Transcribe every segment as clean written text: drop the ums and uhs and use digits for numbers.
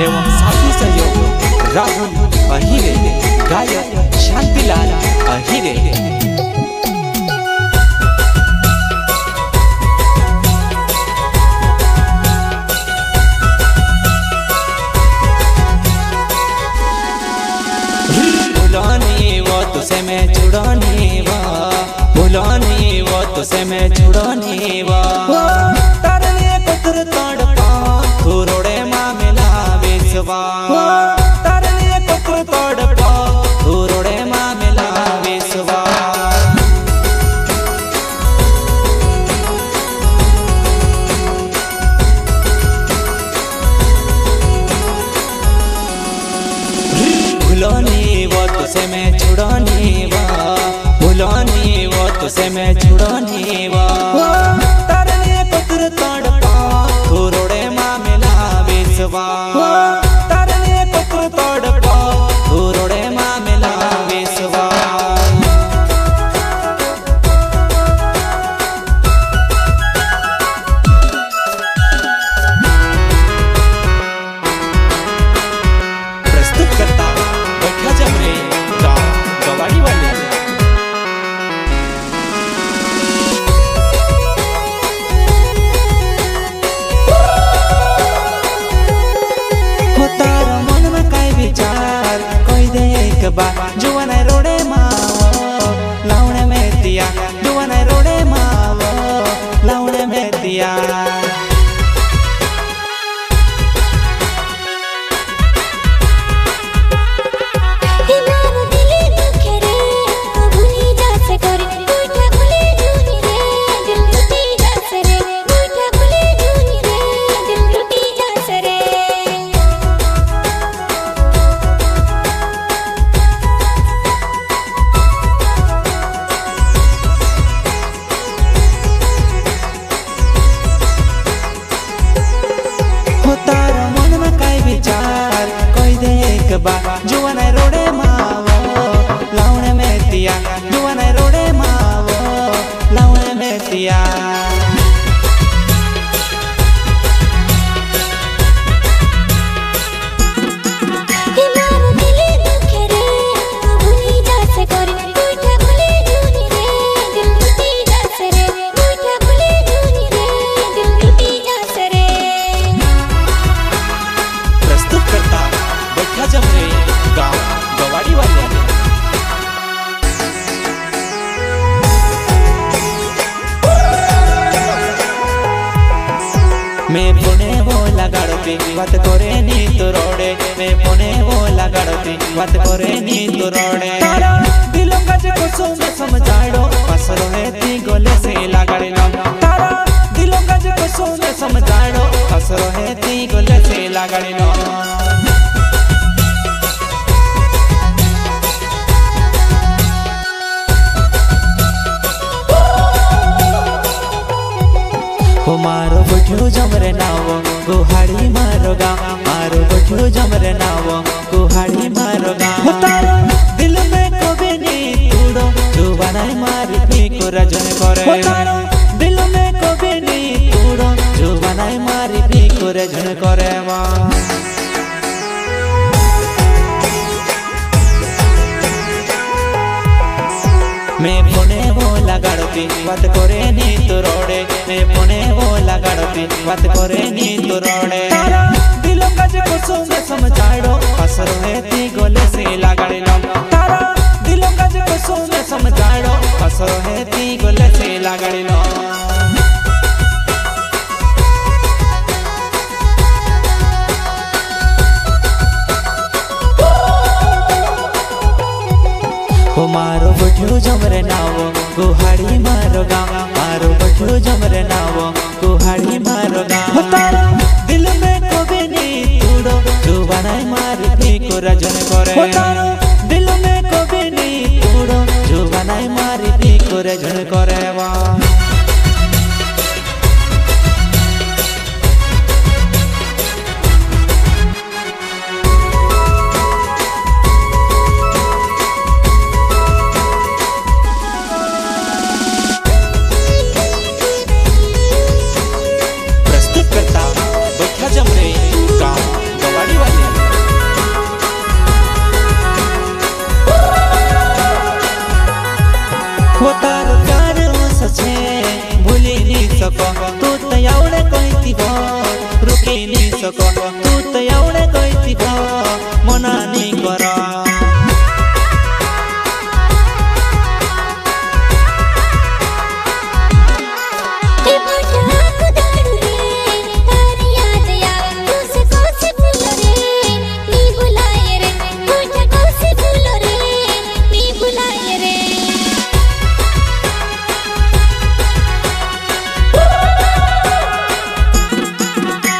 एवं साथी सहयोग राहुल अहिरे, गायक शांतिलाल अहिरे। भुलानी वो तुझसे मैं छुड़ानी वा, भुलानी वो तुझसे मैं छुड़ानी वा। तरने कुतर तड़पा तू रोड़े मामला बेसवा, तरने कुतर तड़पा तू रोड़े मामला बेसवा। भुलानी वो तुझसे मैं छुड़ानी वा, भुलानी वो तुझसे मैं छुड़ानी वा। तरने कुतर तड़पा तू रोड़े मामला बेसवा, तरने कुतर तड़पा तू रोड़े मामला बेसवा। प्रस्तुत करता बैठा जमरे गाँव गवाड़ी वाले। तारो मन में काय विचार कोई दे एक बार जुआना रोड़े मावो लावणे में दिया, जुआना रोड़े मावो लावणे में दिया। तारो मन में काय विचार कोई दे एक बार जुआना रोड़े मावो लावणे में दिया, जुआना रोड़े मावो लावणे में दिया। जमरे गाँव गवाड़ी वाले। मैं पुणे वो लगाड़ती बात करे नी तो रोड़े, मैं पुणे वो लगाड़ती बात करे नी तो रोड़े। दिलों का जो कुछ मैं समझाड़ो असरो है ती गोले से लगाड़े लो। तारा दिलों का जो कुछ मैं समझाड़ो असरो है ती गोले से लगाड़े लो। हो मारो बठियो जमरे नावो गुहाड़ी मारो गाँव, मारो बठियो जमरे नावो गुहाड़ी मारो गाँव। तारो दिल में कभी नहीं तूड़ो जुबाना मारी पीको रजन करे, तारो दिल में कभी नहीं तूड़ो जुबाना मारी पीको रजन करे वा। मैं पुणे वो लगाड़ती बात करे नी तो रोड़े, मैं पुणे वो लगाड़ती बात करे नी तो रोड़े। दिलों का जो कुछ मैं समझाड़ो असरो है ती गोले से लगाड़े लो। तारा दिलों का जो कुछ मैं समझाड़ो असरो है ती गोले से लगाड़े लो। हो मारो बठियो जमरे नावो गुहाड़ी मारो गाँव, मारो बठियो जमरे नावो गुहाड़ी मारो गाँव। तारो दिल में कभी नहीं तूड़ो जुबाना मारी पीको रजन करे, तारो दिल में कभी नहीं तूड़ो जुबाना मारी पीको रजन करे वा। जमरे गाँव गवाड़ी वाले। सको तू तो एवढे कळती भा मनाने करा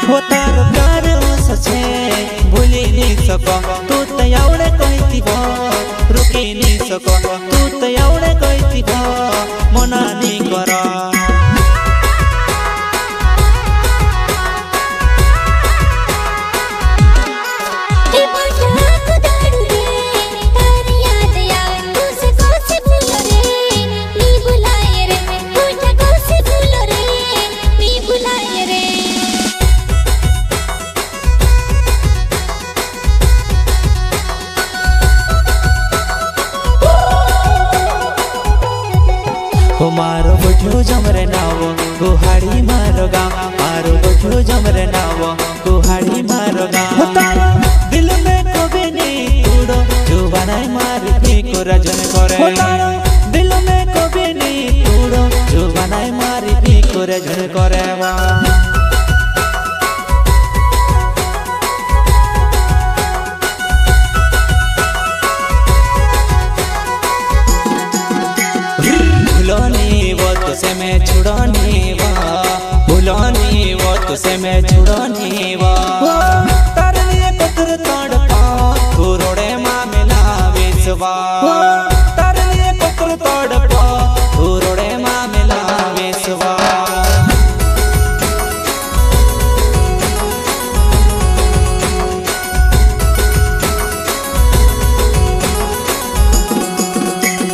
हो तार प्यार सचे भूली नहीं सको तू तो एवढे कहती भा रुकी नहीं सको तू तो एवढे कहती भा मनाने करा हो मारो बठ्यो जमरे नाव गुहाड़ी मारो गाँव मारो बठ्यो जमरे नाव गुहाड़ी मारो गाँव तारा दिल में कभी नहीं तोड़ो जो बनाए मार को रजन करे हो तारा दिल में कभी नहीं तोड़ो जो बनाए मार को रजन करे भूलोनी वो तुसे मैं छुड़ानी वा भूलोनी वो तुसे मैं छुड़ानी वा तारे लिए पत्थर तोड़ पा तू रोड़े माँ मिला विश्वा तारे लिए पत्थर तोड़ पा तू रोड़े माँ मिला विश्वा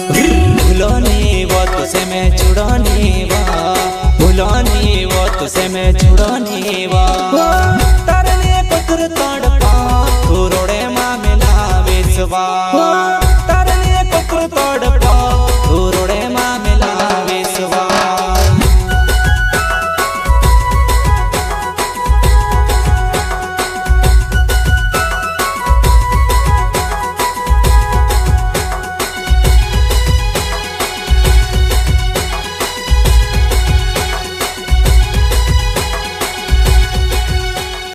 भूलोनी वो तुसे मैं छुड़ानी वा भूलोनी वो तुसे मैं छुड़ानी वा तारे लिए पत्थर तोड़ पा तू रोड़े माँ मिला विश्वा